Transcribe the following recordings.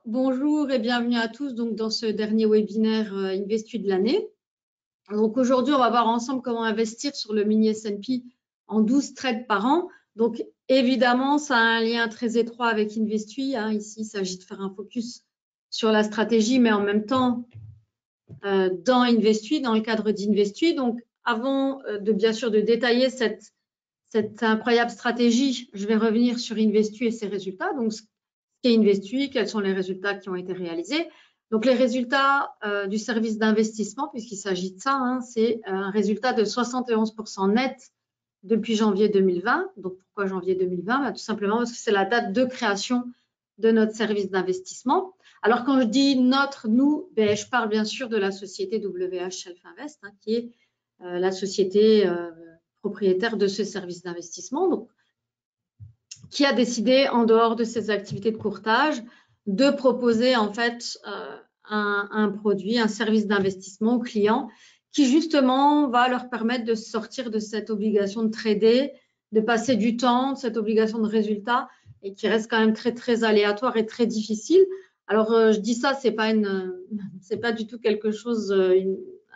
bonjour et bienvenue à tous donc, dans ce dernier webinaire Investu de l'année. Donc aujourd'hui, on va voir ensemble comment investir sur le mini S&P en 12 trades par an. Donc évidemment, ça a un lien très étroit avec Investu. Ici, il s'agit de faire un focus sur la stratégie, mais en même temps dans Investu, dans le cadre d'Investu. Donc avant bien sûr de détailler cette incroyable stratégie, je vais revenir sur Investu et ses résultats. Donc qu'est Investu, quels sont les résultats qui ont été réalisés. Donc, les résultats du service d'investissement, puisqu'il s'agit de ça, c'est un résultat de 71% net depuis janvier 2020. Donc, pourquoi janvier 2020 Tout simplement parce que c'est la date de création de notre service d'investissement. Alors, quand je dis notre, nous, je parle bien sûr de la société WH Shelf Invest, qui est la société propriétaire de ce service d'investissement. Donc, qui a décidé, en dehors de ses activités de courtage, de proposer en fait un produit, un service d'investissement aux clients qui justement va leur permettre de sortir de cette obligation de trader, de passer du temps, de cette obligation de résultat et qui reste quand même très très aléatoire et très difficile. Alors je dis ça, c'est pas du tout quelque chose,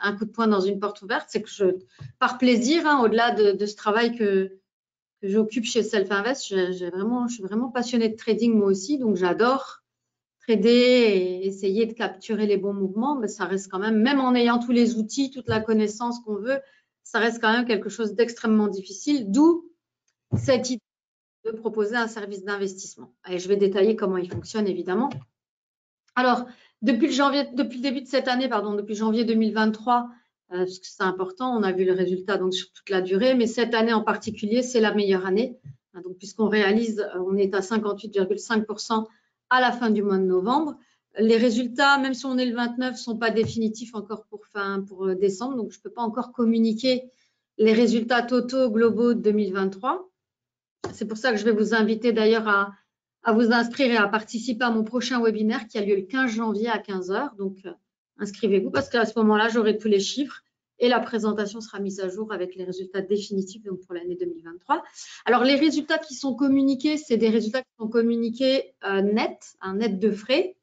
un coup de poing dans une porte ouverte, c'est que par plaisir, au-delà de ce travail que j'occupe chez Self Invest, je suis vraiment passionnée de trading moi aussi, donc j'adore trader et essayer de capturer les bons mouvements, mais ça reste quand même en ayant tous les outils, toute la connaissance qu'on veut, ça reste quand même quelque chose d'extrêmement difficile, d'où cette idée de proposer un service d'investissement. Et je vais détailler comment il fonctionne évidemment. Alors, depuis le début de cette année, depuis janvier 2023, parce que c'est important, on a vu le résultat donc sur toute la durée, mais cette année en particulier, c'est la meilleure année. Donc, puisqu'on réalise, on est à 58,5% à la fin du mois de novembre. Les résultats, même si on est le 29, ne sont pas définitifs encore pour décembre, donc je ne peux pas encore communiquer les résultats totaux globaux de 2023. C'est pour ça que je vais vous inviter d'ailleurs à vous inscrire et à participer à mon prochain webinaire qui a lieu le 15 janvier à 15 h. Donc, inscrivez-vous parce qu'à ce moment-là, j'aurai tous les chiffres et la présentation sera mise à jour avec les résultats définitifs donc pour l'année 2023. Alors, les résultats qui sont communiqués, c'est des résultats qui sont communiqués net, un net de frais,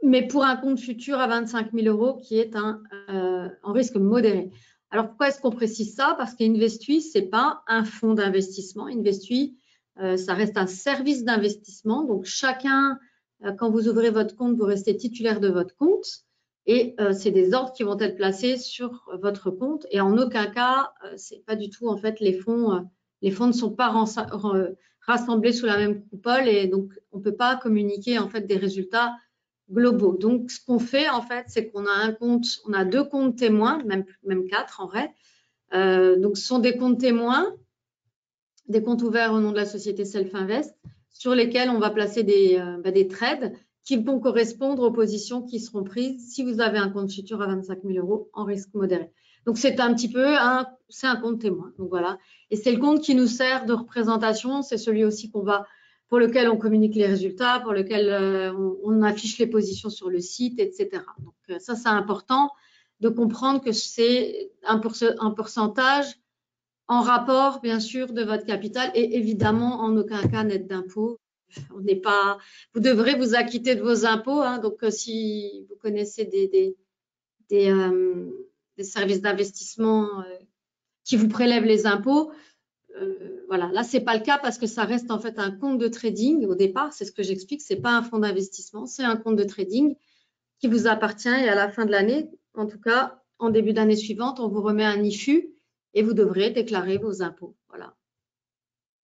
mais pour un compte futur à 25 000 € qui est en risque modéré. Alors, pourquoi est-ce qu'on précise ça? Parce qu'Investu, ce n'est pas un fonds d'investissement. Investu, ça reste un service d'investissement. Donc, chacun, quand vous ouvrez votre compte, vous restez titulaire de votre compte. Et c'est des ordres qui vont être placés sur votre compte. Et en aucun cas, c'est pas du tout, en fait, les fonds ne sont pas rassemblés sous la même coupole. Et donc, on ne peut pas communiquer, en fait, des résultats globaux. Donc, ce qu'on fait, en fait, c'est qu'on a on a 2 comptes témoins, même 4 en vrai. Donc, ce sont des comptes témoins, des comptes ouverts au nom de la société Self Invest, sur lesquels on va placer des trades qui vont correspondre aux positions qui seront prises si vous avez un compte futur à 25 000 € en risque modéré. Donc, c'est un petit peu c'est un compte témoin. Donc, voilà. Et c'est le compte qui nous sert de représentation. C'est celui aussi pour lequel on communique les résultats, pour lequel on affiche les positions sur le site, etc. Donc, ça, c'est important de comprendre que c'est un pourcentage en rapport, bien sûr, de votre capital et évidemment, en aucun cas net d'impôt. Vous devrez vous acquitter de vos impôts. Donc, si vous connaissez des services d'investissement qui vous prélèvent les impôts, voilà, là, ce n'est pas le cas parce que ça reste en fait un compte de trading au départ. C'est ce que j'explique. Ce n'est pas un fonds d'investissement, c'est un compte de trading qui vous appartient et à la fin de l'année, en tout cas, en début d'année suivante, on vous remet un IFU et vous devrez déclarer vos impôts. Voilà,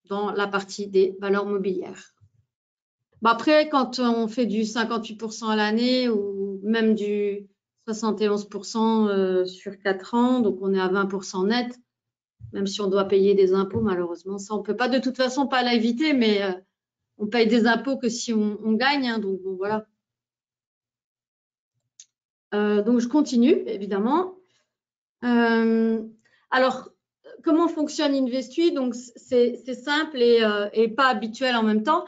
dans la partie des valeurs mobilières. Après, quand on fait du 58% à l'année ou même du 71% sur 4 ans, donc on est à 20% net, même si on doit payer des impôts, malheureusement. Ça, on ne peut pas de toute façon pas l'éviter, mais on paye des impôts que si on gagne. Donc, bon, voilà. Donc, je continue, évidemment. Alors, comment fonctionne Investu? Donc, c'est simple et pas habituel en même temps.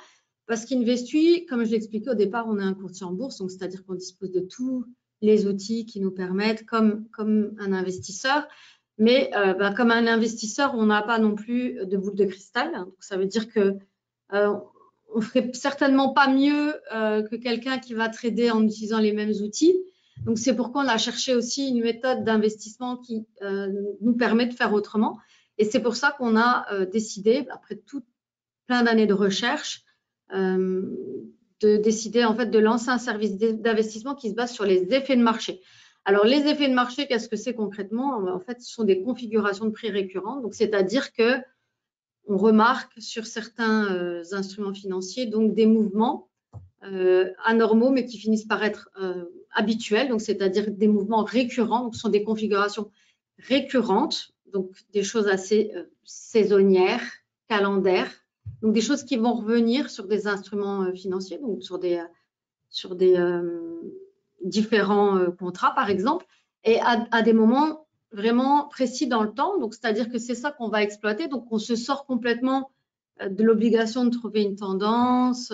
Parce qu'Investu, comme je l'expliquais au départ, on est un courtier en bourse, donc c'est-à-dire qu'on dispose de tous les outils qui nous permettent, comme un investisseur. Mais comme un investisseur, on n'a pas non plus de boule de cristal. Donc, ça veut dire que on ferait certainement pas mieux que quelqu'un qui va trader en utilisant les mêmes outils. Donc, c'est pourquoi on a cherché aussi une méthode d'investissement qui nous permet de faire autrement. Et c'est pour ça qu'on a décidé, après plein d'années de recherche, de décider en fait de lancer un service d'investissement qui se base sur les effets de marché. Alors, les effets de marché, qu'est-ce que c'est concrètement? En fait, ce sont des configurations de prix récurrentes. Donc, c'est-à-dire que on remarque sur certains instruments financiers donc des mouvements anormaux, mais qui finissent par être habituels. Donc, c'est-à-dire des mouvements récurrents. Donc, ce sont des configurations récurrentes, donc des choses assez saisonnières, calendaires. Donc, des choses qui vont revenir sur des instruments financiers, donc sur des différents contrats, par exemple, et à des moments vraiment précis dans le temps. Donc, c'est-à-dire que c'est ça qu'on va exploiter. Donc, on se sort complètement de l'obligation de trouver une tendance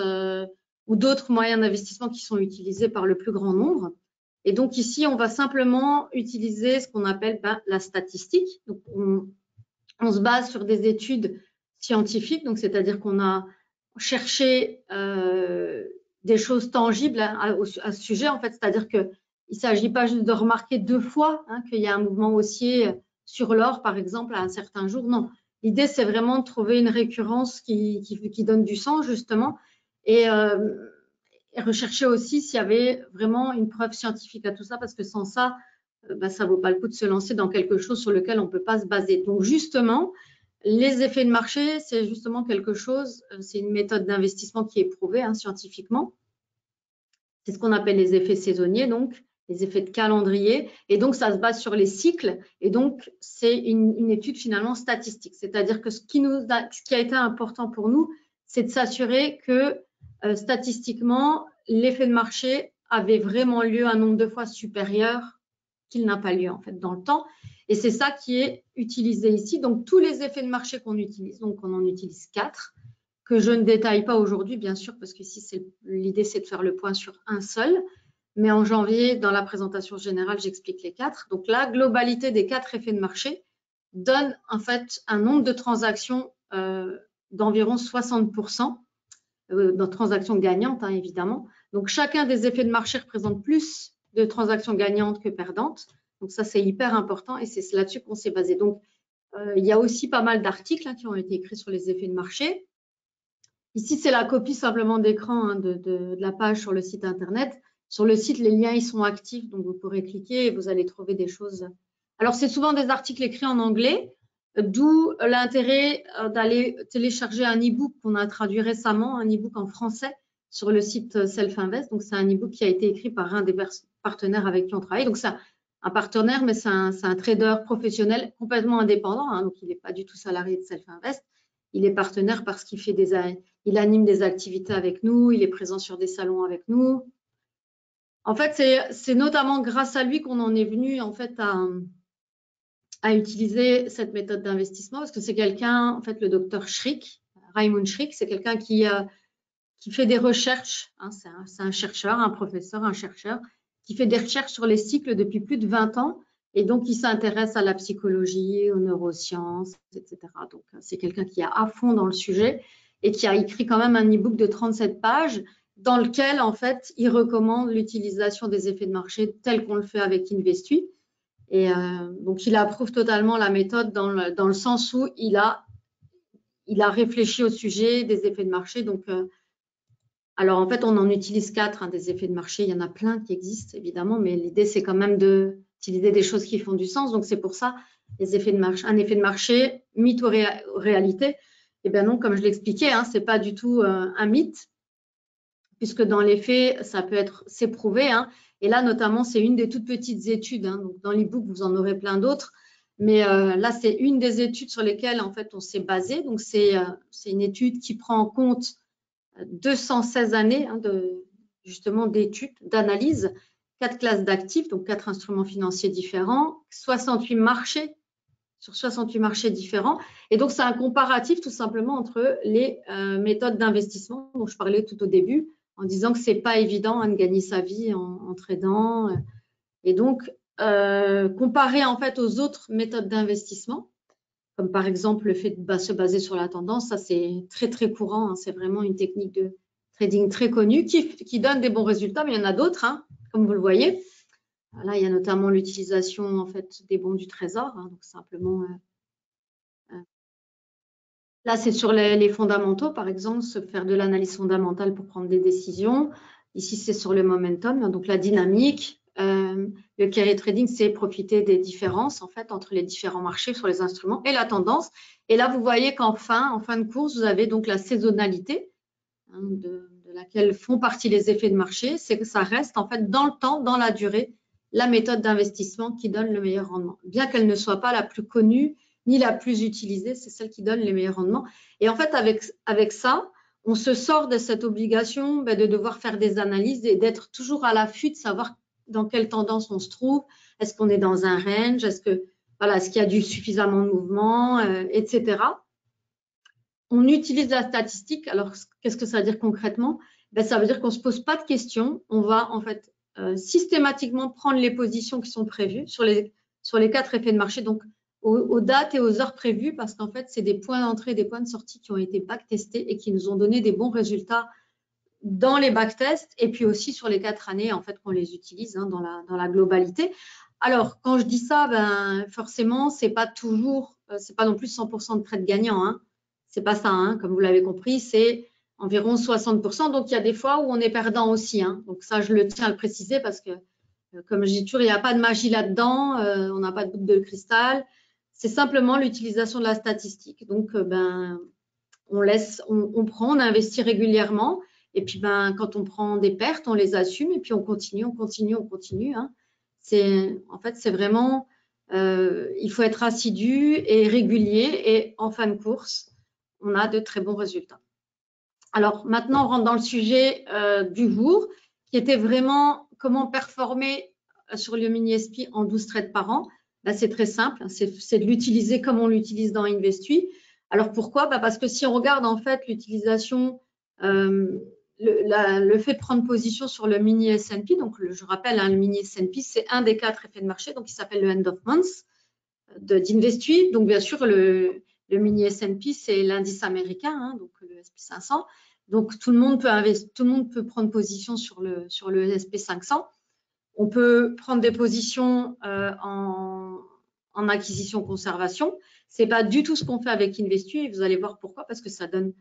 ou d'autres moyens d'investissement qui sont utilisés par le plus grand nombre. Et donc, ici, on va simplement utiliser ce qu'on appelle la statistique. Donc, on se base sur des études scientifiques. Donc, c'est-à-dire qu'on a cherché des choses tangibles à ce sujet, en fait. C'est-à-dire qu'il ne s'agit pas juste de remarquer 2 fois qu'il y a un mouvement haussier sur l'or, par exemple, à un certain jour. Non. L'idée, c'est vraiment de trouver une récurrence qui donne du sens, justement, et rechercher aussi s'il y avait vraiment une preuve scientifique à tout ça, parce que sans ça, ça ne vaut pas le coup de se lancer dans quelque chose sur lequel on ne peut pas se baser. Donc, justement, les effets de marché, c'est justement quelque chose, c'est une méthode d'investissement qui est prouvée scientifiquement. C'est ce qu'on appelle les effets saisonniers, donc les effets de calendrier. Et donc, ça se base sur les cycles. Et donc, c'est une étude finalement statistique. C'est-à-dire que ce qui a été important pour nous, c'est de s'assurer que statistiquement, l'effet de marché avait vraiment lieu un nombre de fois supérieur qu'il n'a pas lieu en fait dans le temps. Et c'est ça qui est utilisé ici. Donc, tous les effets de marché qu'on utilise, donc on en utilise 4, que je ne détaille pas aujourd'hui, bien sûr, parce qu'ici, l'idée, c'est de faire le point sur un seul. Mais en janvier, dans la présentation générale, j'explique les 4. Donc, la globalité des 4 effets de marché donne en fait un nombre de transactions d'environ 60%, de transactions gagnantes, évidemment. Donc, chacun des effets de marché représente plus de transactions gagnantes que perdantes. Donc, ça, c'est hyper important et c'est là-dessus qu'on s'est basé. Donc, il y a aussi pas mal d'articles qui ont été écrits sur les effets de marché. Ici, c'est la copie simplement d'écran de la page sur le site Internet. Sur le site, les liens, ils sont actifs, donc vous pourrez cliquer et vous allez trouver des choses. Alors, c'est souvent des articles écrits en anglais, d'où l'intérêt d'aller télécharger un e-book qu'on a traduit récemment, un e-book en français sur le site Self-Invest. Donc, c'est un e-book qui a été écrit par un des partenaires avec qui on travaille. Donc, c'est un partenaire, mais c'est un trader professionnel complètement indépendant. Donc, il n'est pas du tout salarié de Self-Invest. Il est partenaire parce qu'il anime des activités avec nous, il est présent sur des salons avec nous. En fait, c'est notamment grâce à lui qu'on en est venu en fait à utiliser cette méthode d'investissement parce que c'est quelqu'un, en fait, le docteur Schrick, Raymond Schrick, c'est quelqu'un qui fait des recherches. C'est un chercheur, un professeur, un chercheur qui fait des recherches sur les cycles depuis plus de 20 ans. Et donc, il s'intéresse à la psychologie, aux neurosciences, etc. Donc, c'est quelqu'un qui est à fond dans le sujet et qui a écrit quand même un e-book de 37 pages dans lequel, en fait, il recommande l'utilisation des effets de marché tel qu'on le fait avec Investui. Et donc, il approuve totalement la méthode dans le sens où il a réfléchi au sujet des effets de marché. Donc, alors, en fait, on en utilise 4 des effets de marché. Il y en a plein qui existent, évidemment, mais l'idée, c'est quand même d'utiliser des choses qui font du sens. Donc, c'est pour ça, les effets de marché. Un effet de marché, mythe ou réalité? Eh bien non, comme je l'expliquais, ce n'est pas du tout un mythe, puisque dans les faits, c'est prouvé. Et là, notamment, c'est une des toutes petites études. Donc, dans l'e-book, vous en aurez plein d'autres. Mais là, c'est une des études sur lesquelles, en fait, on s'est basé. Donc, c'est une étude qui prend en compte 216 années justement d'études, d'analyse, 4 classes d'actifs, donc 4 instruments financiers différents, 68 marchés sur 68 marchés différents. Et donc, c'est un comparatif tout simplement entre les méthodes d'investissement dont je parlais tout au début, en disant que ce n'est pas évident de gagner sa vie en tradant. Et donc, comparer en fait aux autres méthodes d'investissement, comme par exemple le fait de se baser sur la tendance. Ça, c'est très, très courant. Hein. C'est vraiment une technique de trading très connue qui donne des bons résultats, mais il y en a d'autres, hein, comme vous le voyez. Là, il y a notamment l'utilisation en fait, des bons du trésor. Hein, donc, simplement, là, c'est sur les fondamentaux, par exemple, se faire de l'analyse fondamentale pour prendre des décisions. Ici, c'est sur le momentum, donc la dynamique. Le carry trading, c'est profiter des différences en fait entre les différents marchés sur les instruments et la tendance. Et là, vous voyez en fin de course, vous avez donc la saisonnalité hein, de laquelle font partie les effets de marché. C'est que ça reste en fait dans le temps, dans la durée, la méthode d'investissement qui donne le meilleur rendement. Bien qu'elle ne soit pas la plus connue ni la plus utilisée, c'est celle qui donne les meilleurs rendements. Et en fait, avec ça, on se sort de cette obligation de devoir faire des analyses et d'être toujours à l'affût de savoir dans quelle tendance on se trouve. Est-ce qu'on est dans un range? Est-ce qu'il y a suffisamment de mouvement, etc. On utilise la statistique. Alors, qu'est-ce que ça veut dire concrètement? Ça veut dire qu'on ne se pose pas de questions. On va en fait systématiquement prendre les positions qui sont prévues sur les 4 effets de marché, donc aux dates et aux heures prévues, parce qu'en fait, c'est des points d'entrée et des points de sortie qui ont été backtestés et qui nous ont donné des bons résultats dans les backtests et puis aussi sur les 4 années en fait qu'on les utilise hein, dans la globalité. Alors, quand je dis ça, forcément, c'est pas non plus 100% de trade gagnant. Hein. C'est pas ça, hein, comme vous l'avez compris, c'est environ 60%. Donc, il y a des fois où on est perdant aussi. Hein. Donc, ça, je le tiens à le préciser parce que, comme je dis toujours, il n'y a pas de magie là-dedans. On n'a pas de boule de cristal. C'est simplement l'utilisation de la statistique. Donc, on investit régulièrement. Et puis, quand on prend des pertes, on les assume et puis on continue. Hein. En fait, c'est vraiment, il faut être assidu et régulier et en fin de course, on a de très bons résultats. Alors, maintenant, on rentre dans le sujet du jour qui était vraiment comment performer sur le mini-SP en 12 trades par an. C'est très simple, c'est de l'utiliser comme on l'utilise dans InvestUI. Alors, pourquoi? Parce que si on regarde en fait l'utilisation le fait de prendre position sur le mini S&P, donc je rappelle, hein, le mini S&P, c'est un des 4 effets de marché, donc il s'appelle le end of month d'InvestUI. Donc bien sûr, le mini S&P, c'est l'indice américain, hein, donc le S&P 500. Donc tout le monde peut prendre position sur le S&P 500. On peut prendre des positions en acquisition-conservation. C'est pas du tout ce qu'on fait avec InvestUI et vous allez voir pourquoi, parce que ça donne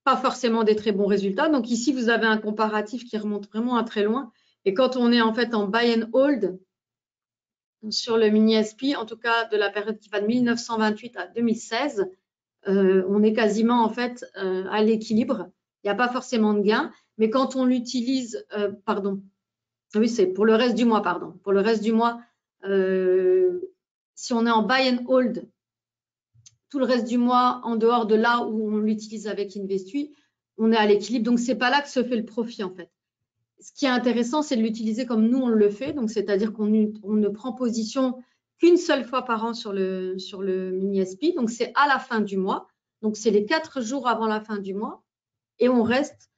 pas forcément des très bons résultats. Donc ici, vous avez un comparatif qui remonte vraiment à très loin. Et quand on est en fait en buy and hold sur le mini SP, en tout cas de la période qui va de 1928 à 2016, on est quasiment en fait à l'équilibre. Il n'y a pas forcément de gain. Mais quand on l'utilise, oui, c'est pour le reste du mois, Pour le reste du mois, si on est en buy and hold, tout le reste du mois, en dehors de là où on l'utilise avec InvestUI, on est à l'équilibre. Donc, ce n'est pas là que se fait le profit, en fait. Ce qui est intéressant, c'est de l'utiliser comme nous, on le fait. Donc, c'est-à-dire qu'on ne prend position qu'une seule fois par an sur le mini-SP. Donc, c'est à la fin du mois. Donc, c'est les 4 jours avant la fin du mois. Et on reste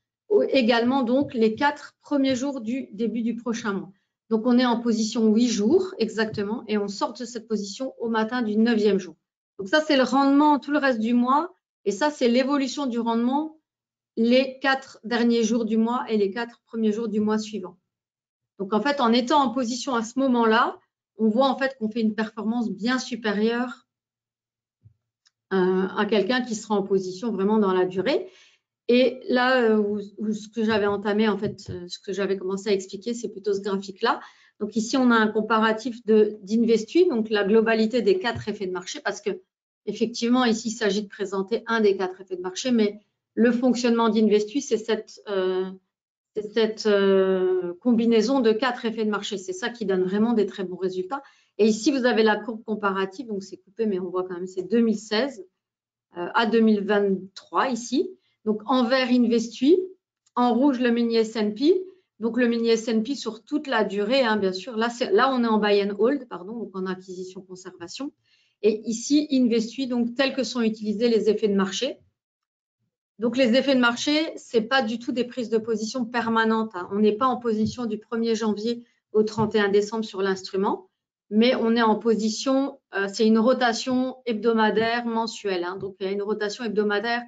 également, donc, les 4 premiers jours du début du prochain mois. Donc, on est en position 8 jours, exactement. Et on sort de cette position au matin du 9e jour. Donc ça, c'est le rendement tout le reste du mois. Et ça, c'est l'évolution du rendement les 4 derniers jours du mois et les 4 premiers jours du mois suivant. Donc, en fait, en étant en position à ce moment-là, on voit en fait qu'on fait une performance bien supérieure à quelqu'un qui sera en position vraiment dans la durée. Et là, ce que j'avais entamé, en fait, ce que j'avais commencé à expliquer, c'est plutôt ce graphique-là. Donc ici, on a un comparatif d'InvestUI, donc la globalité des 4 effets de marché, parce que effectivement, ici, il s'agit de présenter un des 4 effets de marché, mais le fonctionnement d'InvestUI, c'est cette combinaison de 4 effets de marché. C'est ça qui donne vraiment des très bons résultats. Et ici, vous avez la courbe comparative, donc c'est coupé, mais on voit quand même, c'est 2016 à 2023 ici. Donc, en vert, InvestUI, en rouge, le mini S&P. Donc, le mini S&P sur toute la durée, hein, bien sûr. Là, on est en buy and hold, donc en acquisition-conservation. Et ici, InvestUI, donc tels que sont utilisés les effets de marché. Donc, les effets de marché, ce n'est pas du tout des prises de position permanentes. Hein. On n'est pas en position du 1er janvier au 31 décembre sur l'instrument. mais on est en position, c'est une rotation hebdomadaire mensuelle. Hein, donc, il y a une rotation hebdomadaire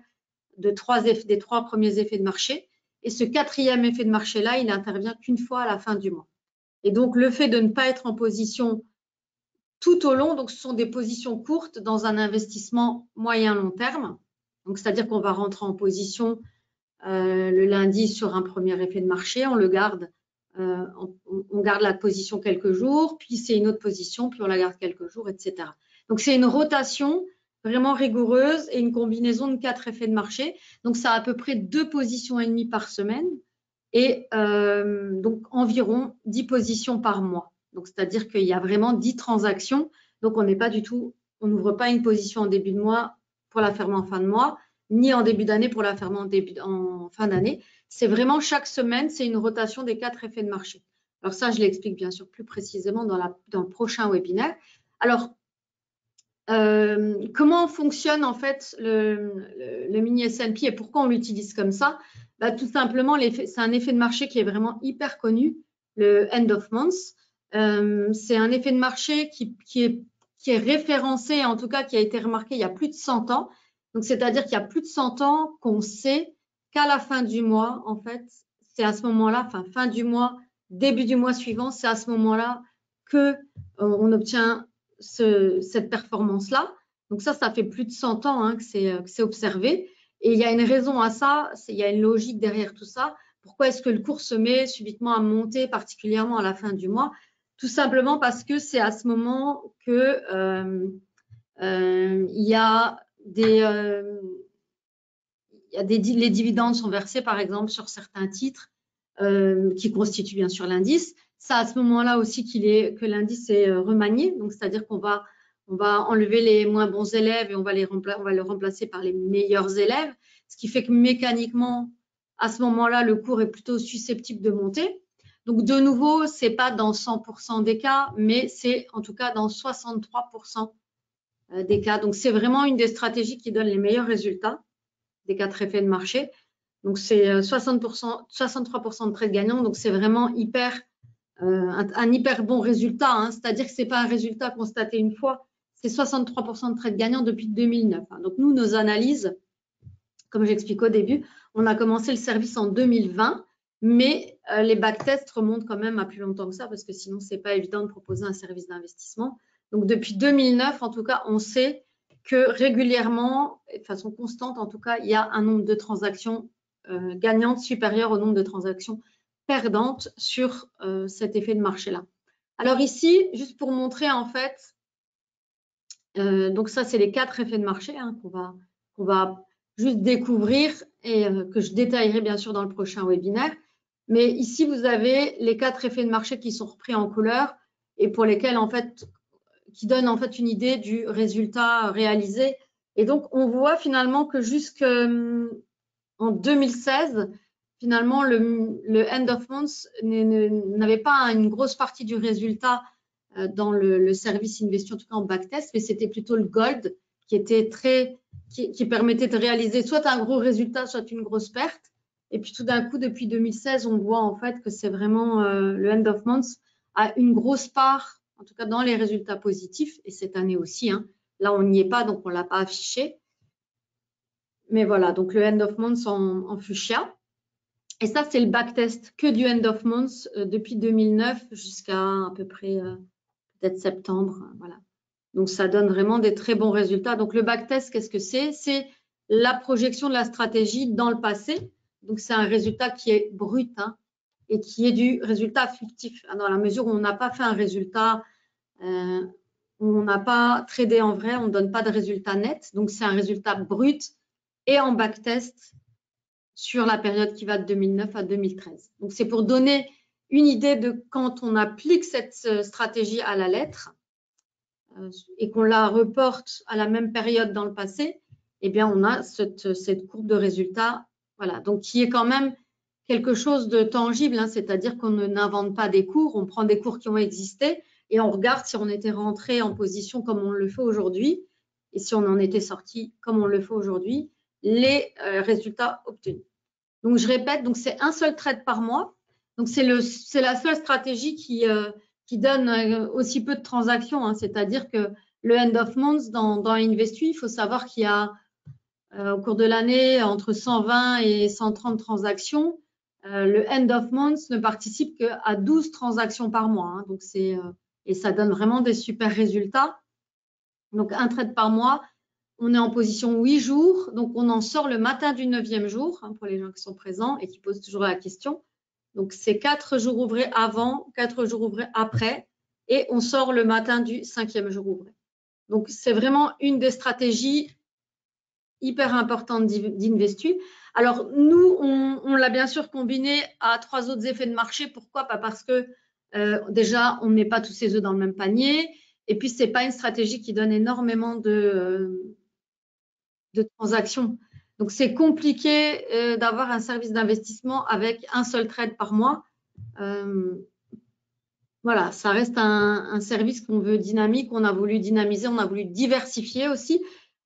des 3 premiers effets de marché. Et ce 4e effet de marché-là, il n'intervient qu'une fois à la fin du mois. Et donc, le fait de ne pas être en position tout au long, donc ce sont des positions courtes dans un investissement moyen-long terme. Donc, c'est-à-dire qu'on va rentrer en position le lundi sur un premier effet de marché, on le garde, on garde la position quelques jours, puis c'est une autre position, puis on la garde quelques jours, etc. Donc, c'est une rotation vraiment rigoureuse et une combinaison de 4 effets de marché. Donc, ça a à peu près 2 positions et demie par semaine et donc environ 10 positions par mois. Donc, c'est-à-dire qu'il y a vraiment 10 transactions. Donc, on n'est pas du tout, on n'ouvre pas une position en début de mois pour la fermer en fin de mois, ni en début d'année pour la fermer en fin d'année. C'est vraiment chaque semaine, c'est une rotation des 4 effets de marché. Alors ça, je l'explique bien sûr plus précisément dans le prochain webinaire. Alors, comment fonctionne en fait le mini S&P et pourquoi on l'utilise comme ça? Bah, tout simplement, c'est un effet de marché qui est vraiment hyper connu, le end of month. C'est un effet de marché qui est référencé, en tout cas qui a été remarqué il y a plus de 100 ans. Donc, c'est-à-dire qu'il y a plus de 100 ans qu'on sait qu'à la fin du mois, en fait, c'est à ce moment-là, fin du mois, début du mois suivant, c'est à ce moment-là que on obtient cette performance-là. Donc ça fait plus de 100 ans hein, que c'est observé. Et il y a une raison à ça, il y a une logique derrière tout ça. Pourquoi est-ce que le cours se met subitement à monter, particulièrement à la fin du mois? Tout simplement parce que c'est à ce moment que il y a les dividendes sont versés, par exemple, sur certains titres qui constituent bien sûr l'indice. C'est à ce moment-là aussi que l'indice est remanié. Donc, c'est-à-dire qu'on va enlever les moins bons élèves et on va les remplacer par les meilleurs élèves, ce qui fait que mécaniquement, à ce moment-là, le cours est plutôt susceptible de monter. Donc, de nouveau, ce n'est pas dans 100% des cas, mais c'est en tout cas dans 63% des cas. Donc, c'est vraiment une des stratégies qui donne les meilleurs résultats des 4 effets de marché. Donc, c'est 63% de trades gagnants. Donc, c'est vraiment un hyper bon résultat. Hein. C'est-à-dire que ce n'est pas un résultat constaté une fois, c'est 63% de trades gagnants depuis 2009. Hein. Donc, nous, nos analyses, comme j'explique au début, on a commencé le service en 2020, mais les backtests remontent quand même à plus longtemps que ça parce que sinon, ce n'est pas évident de proposer un service d'investissement. Donc, depuis 2009, en tout cas, on sait que régulièrement, de façon constante en tout cas, il y a un nombre de transactions gagnantes supérieur au nombre de transactions perdantes sur cet effet de marché-là. Alors ici, juste pour montrer en fait, donc ça c'est les 4 effets de marché hein, qu'on va juste découvrir et que je détaillerai bien sûr dans le prochain webinaire. Mais ici, vous avez les 4 effets de marché qui sont repris en couleur et pour lesquels en fait qui donne en fait une idée du résultat réalisé. Et donc, on voit finalement que jusqu'en 2016, finalement, le end of month n'avait pas une grosse partie du résultat dans le service investing, en tout cas en backtest, mais c'était plutôt le gold qui était qui permettait de réaliser soit un gros résultat, soit une grosse perte. Et puis tout d'un coup, depuis 2016, on voit en fait que c'est vraiment le end of month a une grosse part en tout cas dans les résultats positifs, et cette année aussi. Hein. Là, on n'y est pas, donc on ne l'a pas affiché. Mais voilà, donc le end of month en fuchsia. Et ça, c'est le backtest que du end of month depuis 2009 jusqu'à à peu près peut-être septembre. Voilà. Donc, ça donne vraiment des très bons résultats. Donc, le backtest, qu'est-ce que c'est? C'est la projection de la stratégie dans le passé. Donc, c'est un résultat qui est brut hein, et qui est du résultat fictif. Dans la mesure où on n'a pas fait un résultat on n'a pas tradé en vrai, on ne donne pas de résultat net. Donc, c'est un résultat brut et en backtest sur la période qui va de 2009 à 2013. Donc, c'est pour donner une idée de quand on applique cette stratégie à la lettre et qu'on la reporte à la même période dans le passé, eh bien, on a cette courbe de résultats, voilà, donc qui est quand même quelque chose de tangible, hein, c'est-à-dire qu'on n'invente pas des cours, on prend des cours qui ont existé et on regarde si on était rentré en position comme on le fait aujourd'hui et si on en était sorti comme on le fait aujourd'hui, les résultats obtenus. Donc, je répète, donc c'est un seul trade par mois. Donc, c'est la seule stratégie qui qui donne aussi peu de transactions, hein. C'est-à-dire que le end of month dans Investu, il faut savoir qu'il y a au cours de l'année entre 120 et 130 transactions. Le end of month ne participe qu'à 12 transactions par mois, hein. Donc et ça donne vraiment des super résultats. Donc un trade par mois, on est en position 8 jours, donc on en sort le matin du 9e jour, hein, pour les gens qui sont présents et qui posent toujours la question. Donc c'est 4 jours ouvrés avant, 4 jours ouvrés après, et on sort le matin du 5e jour ouvré. Donc c'est vraiment une des stratégies hyper importantes d'Investu. Alors nous, on l'a bien sûr combiné à 3 autres effets de marché. Pourquoi? Parce que déjà, on ne met pas tous ses œufs dans le même panier. Et puis, ce n'est pas une stratégie qui donne énormément de transactions. Donc, c'est compliqué d'avoir un service d'investissement avec un seul trade par mois. Voilà, ça reste un service qu'on veut dynamique, on a voulu dynamiser, on a voulu diversifier aussi.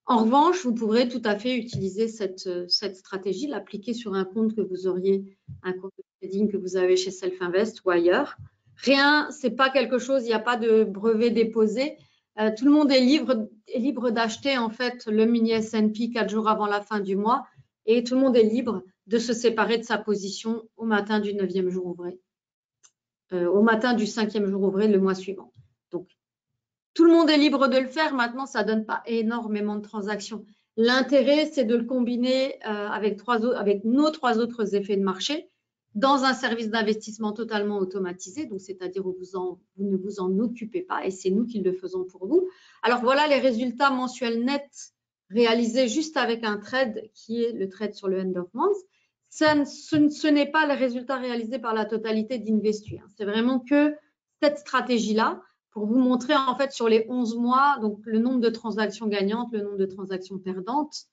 En revanche, vous pourrez tout à fait utiliser cette stratégie, l'appliquer sur un compte que vous auriez, un compte de trading que vous avez chez Self-Invest ou ailleurs. Rien, c'est pas quelque chose, il n'y a pas de brevet déposé. Tout le monde est libre d'acheter en fait le mini S&P 4 jours avant la fin du mois et tout le monde est libre de se séparer de sa position au matin du 9e jour ouvré. Au matin du 5e jour ouvré le mois suivant. Donc, tout le monde est libre de le faire. Maintenant, ça ne donne pas énormément de transactions. L'intérêt, c'est de le combiner avec nos 3 autres effets de marché dans un service d'investissement totalement automatisé, donc c'est-à-dire où vous ne vous en occupez pas et c'est nous qui le faisons pour vous. Alors, voilà les résultats mensuels nets réalisés juste avec un trade qui est le trade sur le end of month. Ce n'est pas le résultat réalisé par la totalité d'Investu. C'est vraiment que cette stratégie-là pour vous montrer en fait sur les 11 mois donc le nombre de transactions gagnantes, le nombre de transactions perdantes.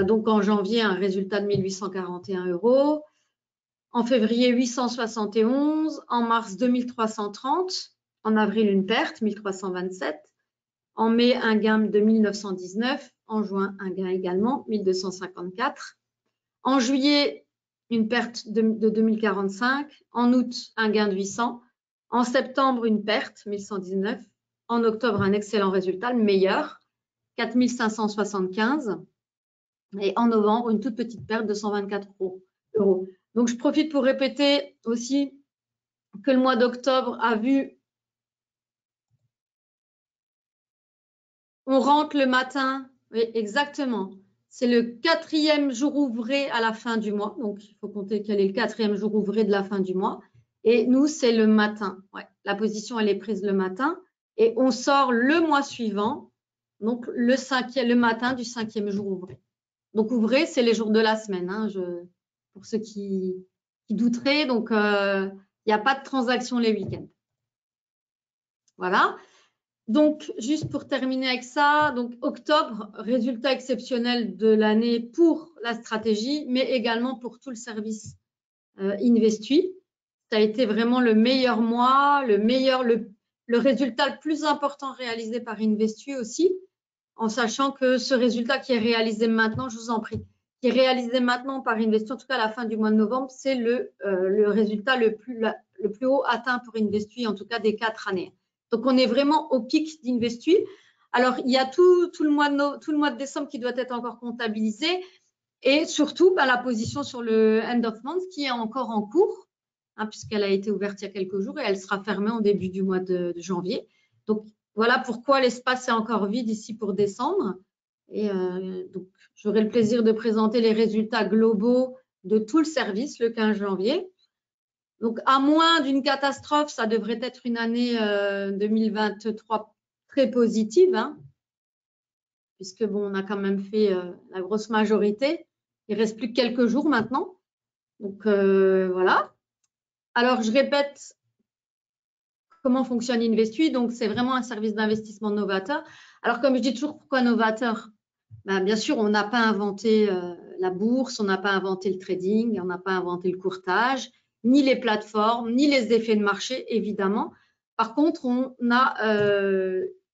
Donc en janvier, un résultat de 1841 €. En février, 871. En mars, 2330. En avril, une perte, 1327. En mai, un gain de 1919. En juin, un gain également, 1254. En juillet, une perte de 2045. En août, un gain de 800. En septembre, une perte, 1119. En octobre, un excellent résultat, le meilleur, 4575. Et en novembre, une toute petite perte de 124 €. Donc, je profite pour répéter aussi que le mois d'octobre a vu, on rentre le matin, oui, exactement. C'est le 4e jour ouvré à la fin du mois. Donc, il faut compter quel est le 4e jour ouvré de la fin du mois. Et nous, c'est le matin. Ouais, la position, elle est prise le matin. Et on sort le mois suivant, donc le matin du 5e jour ouvré. Donc, ouvré, c'est les jours de la semaine, hein, pour ceux qui douteraient. Donc, il n'y a pas de transaction les week-ends. Voilà. Donc, juste pour terminer avec ça, donc octobre, résultat exceptionnel de l'année pour la stratégie, mais également pour tout le service Investu. Ça a été vraiment le meilleur mois, le résultat le plus important réalisé par Investu aussi, en sachant que ce résultat qui est réalisé maintenant, je vous en prie, qui est réalisé maintenant par Investu, en tout cas à la fin du mois de novembre, c'est le résultat le plus haut atteint pour Investu, en tout cas des 4 années. Donc, on est vraiment au pic d'Investu. Alors, il y a tout le mois de décembre qui doit être encore comptabilisé et surtout la position sur le end of month qui est encore en cours, hein, puisqu'elle a été ouverte il y a quelques jours et elle sera fermée en début du mois de janvier. Donc, voilà pourquoi l'espace est encore vide ici pour décembre. Et donc, j'aurai le plaisir de présenter les résultats globaux de tout le service le 15 janvier. Donc, à moins d'une catastrophe, ça devrait être une année 2023 très positive, hein, puisque bon, on a quand même fait la grosse majorité. Il ne reste plus que quelques jours maintenant. Donc, voilà. Alors, je répète comment fonctionne Investu. Donc, c'est vraiment un service d'investissement novateur. Alors, comme je dis toujours, pourquoi novateur? Bien sûr, on n'a pas inventé la bourse, on n'a pas inventé le trading, on n'a pas inventé le courtage, ni les plateformes, ni les effets de marché, évidemment. Par contre, on a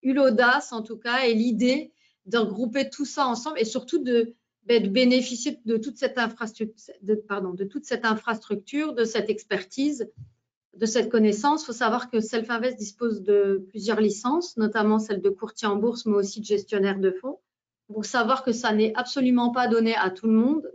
eu l'audace, en tout cas, et l'idée de regrouper tout ça ensemble et surtout de bénéficier de toute cette infrastructure, de cette expertise de cette connaissance. Il faut savoir que Self-Invest dispose de plusieurs licences, notamment celle de courtier en bourse, mais aussi de gestionnaire de fonds. Pour savoir que ça n'est absolument pas donné à tout le monde.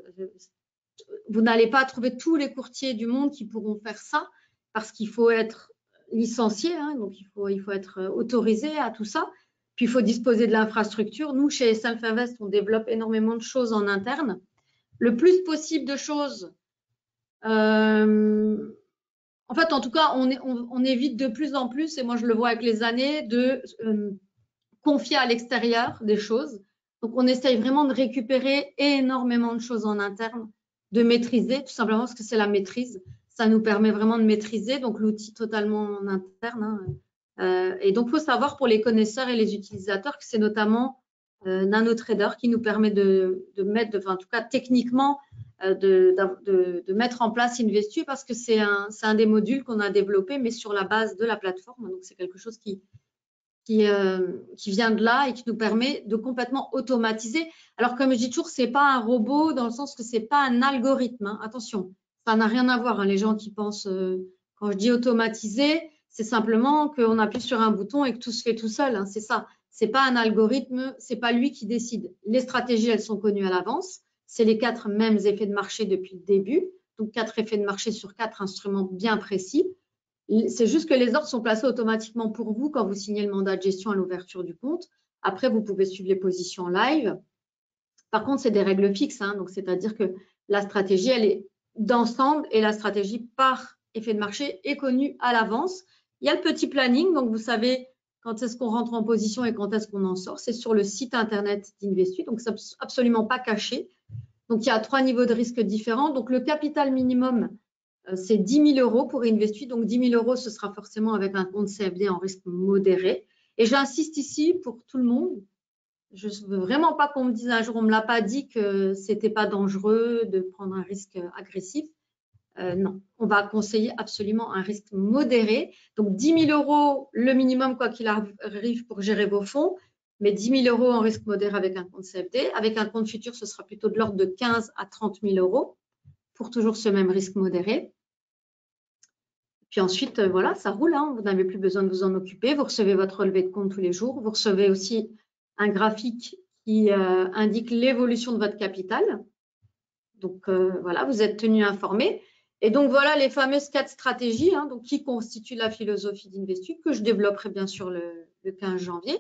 Vous n'allez pas trouver tous les courtiers du monde qui pourront faire ça, parce qu'il faut être licencié, hein, donc il faut être autorisé à tout ça. Puis il faut disposer de l'infrastructure. Nous, chez Self-Invest, on développe énormément de choses en interne. Le plus possible de choses. En fait, en tout cas, on évite de plus en plus, et moi je le vois avec les années, de confier à l'extérieur des choses. Donc, on essaye vraiment de récupérer énormément de choses en interne, de maîtriser, tout simplement parce que c'est la maîtrise. Ça nous permet vraiment de maîtriser, donc l'outil totalement en interne. Hein. Et donc, il faut savoir pour les connaisseurs et les utilisateurs que c'est notamment NanoTrader qui nous permet de mettre, en tout cas techniquement, de mettre en place Investu parce que c'est un des modules qu'on a développé, mais sur la base de la plateforme. Donc, c'est quelque chose qui vient de là et qui nous permet de complètement automatiser. Alors, comme je dis toujours, ce n'est pas un robot dans le sens que ce n'est pas un algorithme. Hein. Attention, ça n'a rien à voir. Hein. Les gens qui pensent, quand je dis automatiser, c'est simplement qu'on appuie sur un bouton et que tout se fait tout seul. Hein. C'est ça. Ce n'est pas un algorithme, ce n'est pas lui qui décide. Les stratégies, elles sont connues à l'avance. C'est les 4 mêmes effets de marché depuis le début. Donc, 4 effets de marché sur 4 instruments bien précis. C'est juste que les ordres sont placés automatiquement pour vous quand vous signez le mandat de gestion à l'ouverture du compte. Après, vous pouvez suivre les positions en live. Par contre, c'est des règles fixes. Hein, donc, c'est-à-dire que la stratégie, elle est d'ensemble et la stratégie par effet de marché est connue à l'avance. Il y a le petit planning. Donc, vous savez quand est-ce qu'on rentre en position et quand est-ce qu'on en sort. C'est sur le site internet d'Investu. Donc, c'est absolument pas caché. Donc, il y a 3 niveaux de risque différents. Donc, le capital minimum, c'est 10 000 € pour Investu. Donc, 10 000 €, ce sera forcément avec un compte CFD en risque modéré. Et j'insiste ici pour tout le monde. Je ne veux vraiment pas qu'on me dise un jour, on ne me l'a pas dit que ce n'était pas dangereux de prendre un risque agressif. Non, on va conseiller absolument un risque modéré. Donc, 10 000 € le minimum, quoi qu'il arrive, pour gérer vos fonds. Mais 10 000 € en risque modéré avec un compte CFD. Avec un compte futur, ce sera plutôt de l'ordre de 15 à 30 000 € pour toujours ce même risque modéré. Puis ensuite, voilà, ça roule. Hein. Vous n'avez plus besoin de vous en occuper. Vous recevez votre relevé de compte tous les jours. Vous recevez aussi un graphique qui indique l'évolution de votre capital. Donc, voilà, vous êtes tenu informé. Et donc, voilà les fameuses 4 stratégies hein, donc, qui constituent la philosophie d'Investu que je développerai bien sûr le 15 janvier.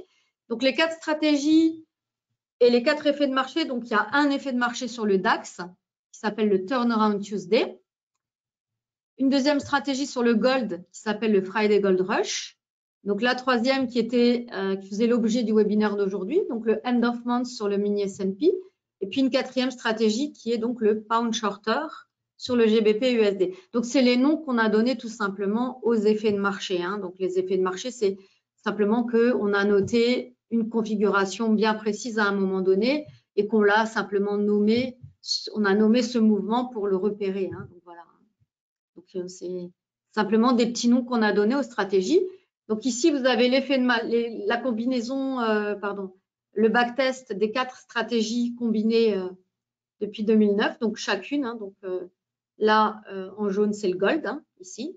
Donc, les 4 stratégies et les 4 effets de marché. Donc, il y a un effet de marché sur le DAX qui s'appelle le Turnaround Tuesday. Une deuxième stratégie sur le gold qui s'appelle le Friday Gold Rush. Donc, la troisième qui faisait l'objet du webinaire d'aujourd'hui, donc le End of Month sur le mini S&P. Et puis, une quatrième stratégie qui est donc le Pound Shorter sur le GBP USD. Donc, c'est les noms qu'on a donnés tout simplement aux effets de marché. Hein. Donc, les effets de marché, c'est simplement qu'on a noté une configuration bien précise à un moment donné et qu'on l'a simplement nommé, on a nommé ce mouvement pour le repérer. Hein. Donc, voilà. Donc, c'est simplement des petits noms qu'on a donnés aux stratégies. Donc, ici, vous avez l'effet de la combinaison, le backtest des 4 stratégies combinées depuis 2009, donc chacune. Hein, donc, là, en jaune, c'est le gold, hein, ici.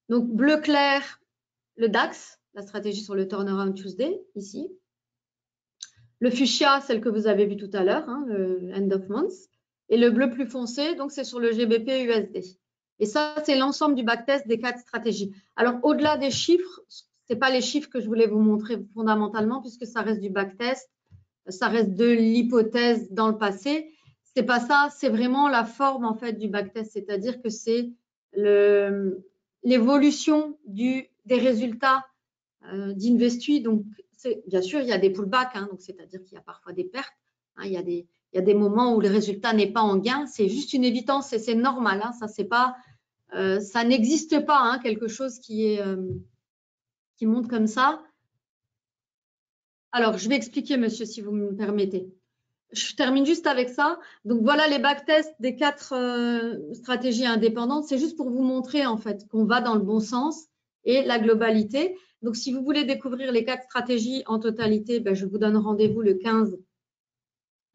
Donc, bleu clair, le DAX, la stratégie sur le Turnaround Tuesday, ici. Le fuchsia, celle que vous avez vue tout à l'heure, hein, le End of Month. Et le bleu plus foncé, donc c'est sur le GBP USD. Et ça, c'est l'ensemble du backtest des 4 stratégies. Alors, au-delà des chiffres, ce n'est pas les chiffres que je voulais vous montrer fondamentalement, puisque ça reste du backtest, ça reste de l'hypothèse dans le passé. Ce n'est pas ça, c'est vraiment la forme en fait du backtest, c'est-à-dire que c'est l'évolution des résultats d'Investu. Donc, bien sûr, il y a des pullbacks, hein, donc c'est-à-dire qu'il y a parfois des pertes, hein, il y a des moments où le résultat n'est pas en gain, c'est juste une évidence et c'est normal. Hein, ça n'existe pas, hein, quelque chose qui monte comme ça. Alors, je vais expliquer, monsieur, si vous me permettez. Je termine juste avec ça. Donc, voilà les backtests des 4 stratégies indépendantes. C'est juste pour vous montrer, en fait, qu'on va dans le bon sens et la globalité. Donc, si vous voulez découvrir les 4 stratégies en totalité, je vous donne rendez-vous le 15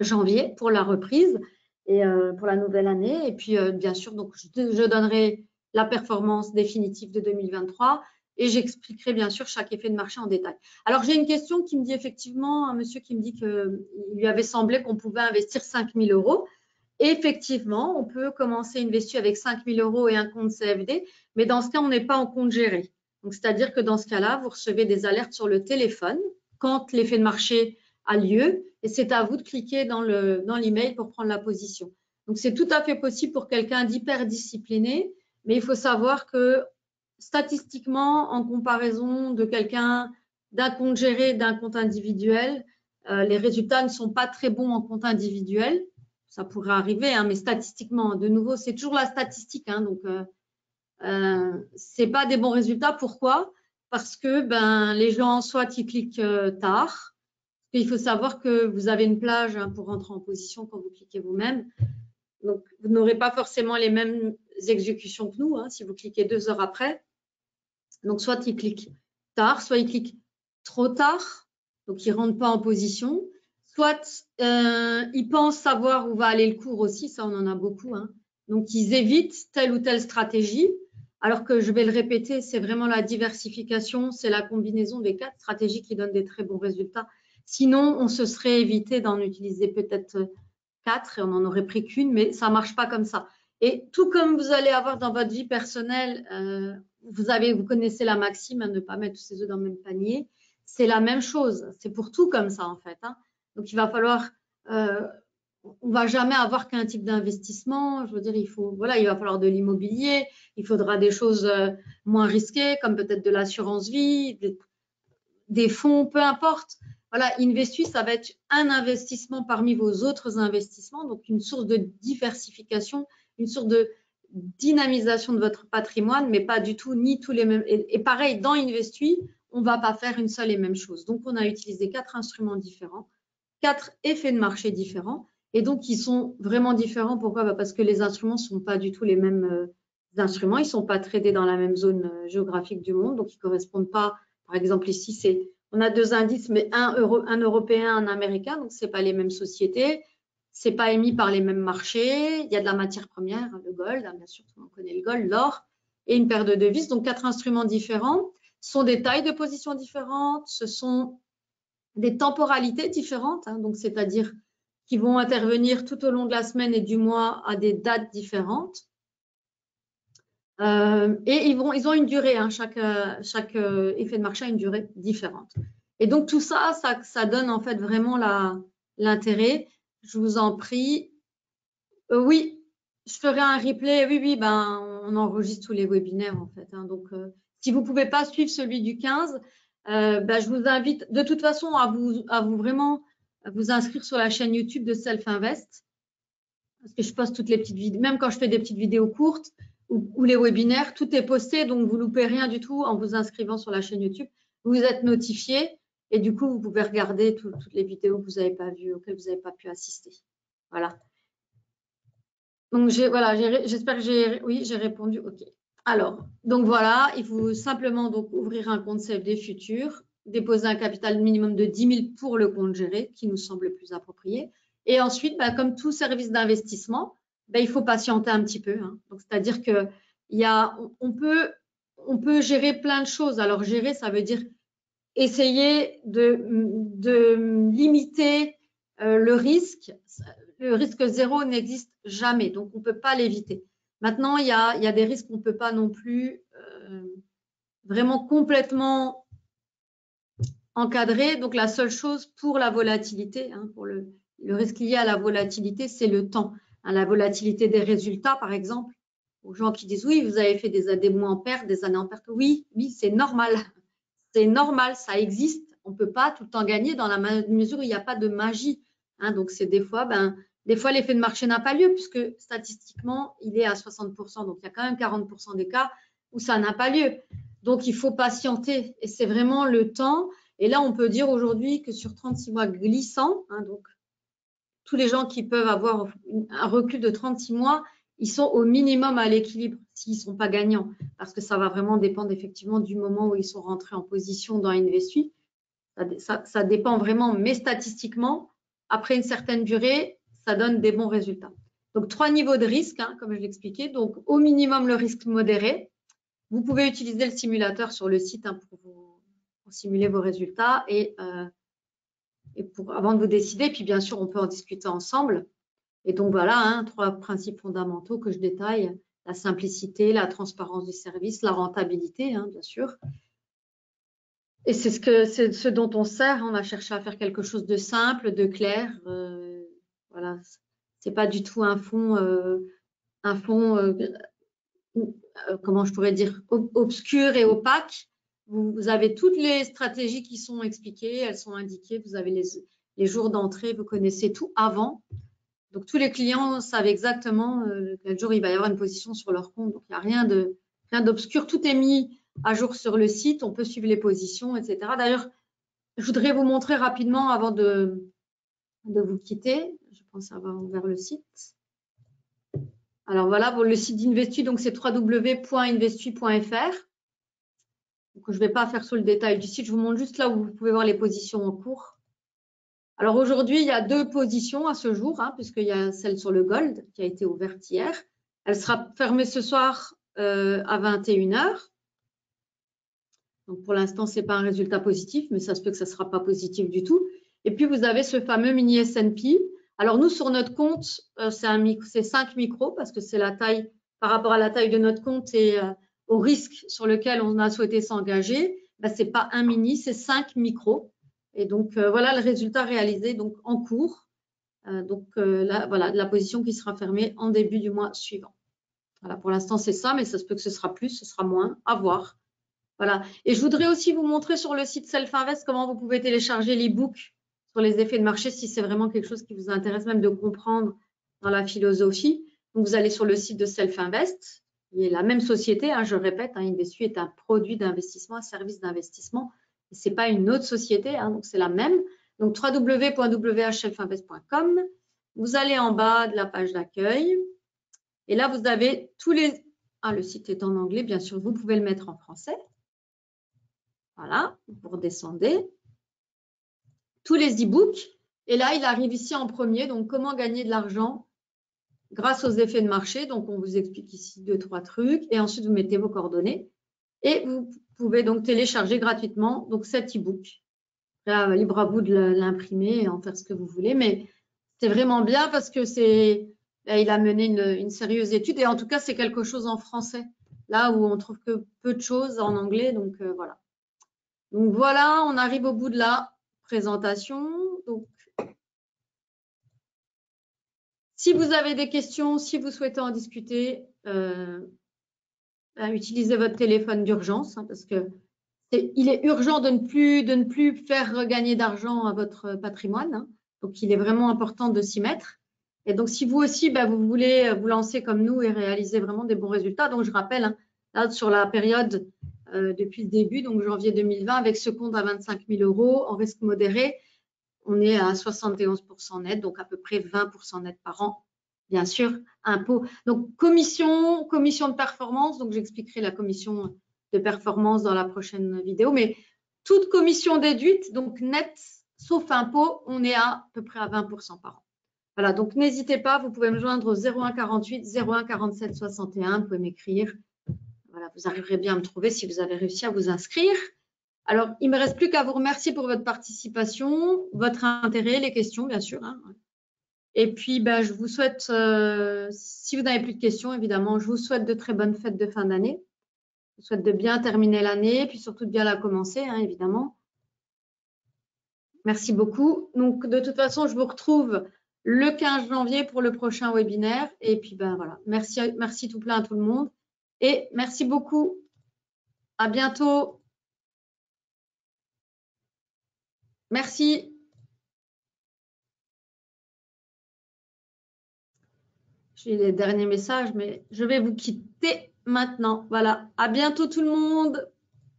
janvier pour la reprise et pour la nouvelle année. Et puis, bien sûr, donc, je donnerai la performance définitive de 2023 et j'expliquerai bien sûr chaque effet de marché en détail. Alors, j'ai une question qui me dit effectivement, un monsieur qui me dit qu'il lui avait semblé qu'on pouvait investir 5 000 €. Effectivement, on peut commencer une investie avec 5 000 € et un compte CFD, mais dans ce cas, on n'est pas en compte géré. Donc, c'est-à-dire que dans ce cas-là, vous recevez des alertes sur le téléphone quand l'effet de marché a lieu et c'est à vous de cliquer dans l'email pour prendre la position. Donc, c'est tout à fait possible pour quelqu'un d'hyper discipliné, mais il faut savoir que statistiquement, en comparaison de quelqu'un d'un compte géré, d'un compte individuel, les résultats ne sont pas très bons en compte individuel. Ça pourrait arriver, hein, mais statistiquement, de nouveau, c'est toujours la statistique. Hein, donc, c'est pas des bons résultats. Pourquoi? Parce que les gens, soit ils cliquent tard. Il faut savoir que vous avez une plage hein, pour rentrer en position quand vous cliquez vous-même. Donc, vous n'aurez pas forcément les mêmes exécutions que nous, hein, si vous cliquez 2 heures après. Donc, soit ils cliquent tard, soit ils cliquent trop tard, donc ils ne rentrent pas en position. Soit ils pensent savoir où va aller le cours aussi, ça on en a beaucoup. Hein. Donc, ils évitent telle ou telle stratégie, alors que je vais le répéter, c'est vraiment la diversification, c'est la combinaison des 4 stratégies qui donnent des très bons résultats. Sinon, on se serait évité d'en utiliser peut-être 4 et on n'en aurait pris qu'une, mais ça ne marche pas comme ça. Et tout comme vous allez avoir dans votre vie personnelle, vous connaissez la maxime, hein, ne pas mettre tous ses œufs dans le même panier. C'est la même chose. C'est pour tout comme ça, en fait. Hein. Donc, il va falloir, on ne va jamais avoir qu'un type d'investissement. Je veux dire, il va falloir de l'immobilier, il faudra des choses moins risquées, comme peut-être de l'assurance vie, des fonds, peu importe. Voilà, Investis, ça va être un investissement parmi vos autres investissements, donc une source de diversification, une source de dynamisation de votre patrimoine, mais pas du tout, ni tous les mêmes. Et pareil, dans Investis, on ne va pas faire une seule et même chose. Donc, on a utilisé 4 instruments différents, 4 effets de marché différents, et donc, ils sont vraiment différents. Pourquoi? Parce que les instruments ne sont pas du tout les mêmes instruments, ils ne sont pas traités dans la même zone géographique du monde, donc ils ne correspondent pas. Par exemple, ici, on a 2 indices, mais un européen, un américain, donc ce n'est pas les mêmes sociétés, ce n'est pas émis par les mêmes marchés, il y a de la matière première, le gold, hein, bien sûr, tout le monde connaît le gold, l'or, et une paire de devises, donc 4 instruments différents, ce sont des tailles de position différentes, ce sont des temporalités différentes, hein, donc c'est-à-dire qui vont intervenir tout au long de la semaine et du mois à des dates différentes. Et ils ont une durée, hein, chaque effet de marché a une durée différente. Et donc tout ça, ça donne en fait vraiment l'intérêt. Je vous en prie. Oui, je ferai un replay. Oui, on enregistre tous les webinaires en fait. Hein, donc, si vous ne pouvez pas suivre celui du 15, je vous invite de toute façon à vous vraiment vous inscrire sur la chaîne YouTube de Self Invest. Parce que je poste toutes les petites vidéos, même quand je fais des petites vidéos courtes ou les webinaires, tout est posté, donc vous ne loupez rien du tout en vous inscrivant sur la chaîne YouTube. Vous êtes notifié et du coup, vous pouvez regarder toutes les vidéos que vous n'avez pas vues, auxquelles vous n'avez pas pu assister. Voilà. Donc, j'espère que j'ai répondu. OK. Alors, donc voilà, il faut simplement donc ouvrir un compte CFD futur, déposer un capital minimum de 10 000 pour le compte géré, qui nous semble le plus approprié. Et ensuite, comme tout service d'investissement, il faut patienter un petit peu. Hein. Donc, c'est-à-dire que on peut gérer plein de choses. Alors, gérer, ça veut dire essayer de limiter le risque. Le risque zéro n'existe jamais, donc on ne peut pas l'éviter. Maintenant, il y a des risques qu'on ne peut pas non plus vraiment complètement encadrer. Donc, la seule chose pour la volatilité, hein, pour le risque lié à la volatilité, c'est le temps. Hein, la volatilité des résultats, par exemple, aux gens qui disent oui, vous avez fait des mois en perte, des années en perte. Oui, c'est normal. C'est normal, ça existe. On ne peut pas tout le temps gagner dans la mesure où il n'y a pas de magie. Hein, donc, c'est des fois, l'effet de marché n'a pas lieu puisque statistiquement, il est à 60%. Donc, il y a quand même 40% des cas où ça n'a pas lieu. Donc, il faut patienter et c'est vraiment le temps. Et là, on peut dire aujourd'hui que sur 36 mois glissants, hein, donc tous les gens qui peuvent avoir un recul de 36 mois, ils sont au minimum à l'équilibre s'ils ne sont pas gagnants, parce que ça va vraiment dépendre effectivement du moment où ils sont rentrés en position dans Investis. Ça dépend vraiment, mais statistiquement, après une certaine durée, ça donne des bons résultats. Donc, 3 niveaux de risque, hein, comme je l'expliquais. Donc, au minimum, le risque modéré. Vous pouvez utiliser le simulateur sur le site hein, pour simuler vos résultats et avant de vous décider. Puis, bien sûr, on peut en discuter ensemble. Et donc, voilà, hein, 3 principes fondamentaux que je détaille. La simplicité, la transparence du service, la rentabilité, hein, bien sûr. Et c'est ce dont on sert. On a cherché à faire quelque chose de simple, de clair. Voilà, c'est pas du tout un fonds, comment je pourrais dire, obscur et opaque. Vous avez toutes les stratégies qui sont expliquées, elles sont indiquées. Vous avez les jours d'entrée, vous connaissez tout avant. Donc tous les clients savent exactement quel jour il va y avoir une position sur leur compte. Donc il n'y a rien d'obscur. Tout est mis à jour sur le site. On peut suivre les positions, etc. D'ailleurs, je voudrais vous montrer rapidement avant de vous quitter. Je pense avoir ouvert le site. Alors voilà, pour le site d'Investui, donc c'est www.investui.fr. Donc je ne vais pas faire sur le détail du site. Je vous montre juste là où vous pouvez voir les positions en cours. Alors aujourd'hui, il y a 2 positions à ce jour, hein, puisqu'il y a celle sur le Gold qui a été ouverte hier. Elle sera fermée ce soir à 21 h. Donc pour l'instant, ce n'est pas un résultat positif, mais ça se peut que ça ne sera pas positif du tout. Et puis vous avez ce fameux mini S&P. Alors nous, sur notre compte, c'est 5 micros parce que c'est la taille, par rapport à la taille de notre compte et au risque sur lequel on a souhaité s'engager, ben, ce n'est pas un mini, c'est 5 micros. Et donc, voilà le résultat réalisé donc, en cours. Là, voilà, la position qui sera fermée en début du mois suivant. Voilà, pour l'instant, c'est ça, mais ça se peut que ce sera plus, ce sera moins, à voir. Voilà. Et je voudrais aussi vous montrer sur le site Self-Invest comment vous pouvez télécharger l'e-book sur les effets de marché si c'est vraiment quelque chose qui vous intéresse même de comprendre dans la philosophie. Donc, vous allez sur le site de Self-Invest, qui est la même société, hein, je répète, hein, Investu est un produit d'investissement, un service d'investissement. Ce n'est pas une autre société, hein, donc c'est la même. Donc, www.whselfinvest.com. Vous allez en bas de la page d'accueil. Et là, vous avez tous les… Ah, le site est en anglais, bien sûr, vous pouvez le mettre en français. Voilà, vous redescendez. Tous les e-books. Et là, il arrive ici en premier. Donc, comment gagner de l'argent grâce aux effets de marché. Donc, on vous explique ici 2-3 trucs. Et ensuite, vous mettez vos coordonnées. Et vous pouvez donc télécharger gratuitement donc, cet e-book. Libre à vous de l'imprimer et en faire ce que vous voulez. Mais c'est vraiment bien parce que il a mené une sérieuse étude. Et en tout cas, c'est quelque chose en français. Là où on trouve que peu de choses en anglais. Donc, voilà. Donc voilà, on arrive au bout de la présentation. Donc, si vous avez des questions, si vous souhaitez en discuter, utilisez votre téléphone d'urgence hein, parce que il est urgent de ne plus faire gagner d'argent à votre patrimoine. Hein. Donc, il est vraiment important de s'y mettre. Et donc, si vous aussi, vous voulez vous lancer comme nous et réaliser vraiment des bons résultats, donc je rappelle, hein, là, sur la période depuis le début, donc janvier 2020, avec ce compte à 25 000 € en risque modéré, on est à 71% net, donc à peu près 20% net par an, bien sûr, impôt. Donc, commission de performance, donc j'expliquerai la commission de performance dans la prochaine vidéo, mais toute commission déduite, donc net, sauf impôt, on est à peu près à 20% par an. Voilà, donc n'hésitez pas, vous pouvez me joindre au 01 48 01 47 61, vous pouvez m'écrire. Voilà, vous arriverez bien à me trouver si vous avez réussi à vous inscrire. Alors, il ne me reste plus qu'à vous remercier pour votre participation, votre intérêt, les questions, bien sûr. Hein. Et puis, je vous souhaite, si vous n'avez plus de questions, évidemment, je vous souhaite de très bonnes fêtes de fin d'année. Je vous souhaite de bien terminer l'année, puis surtout de bien la commencer, hein, évidemment. Merci beaucoup. Donc, de toute façon, je vous retrouve le 15 janvier pour le prochain webinaire. Et puis, voilà. Merci tout plein à tout le monde. Et merci beaucoup. À bientôt. Merci. J'ai les derniers messages, mais je vais vous quitter maintenant. Voilà. À bientôt tout le monde.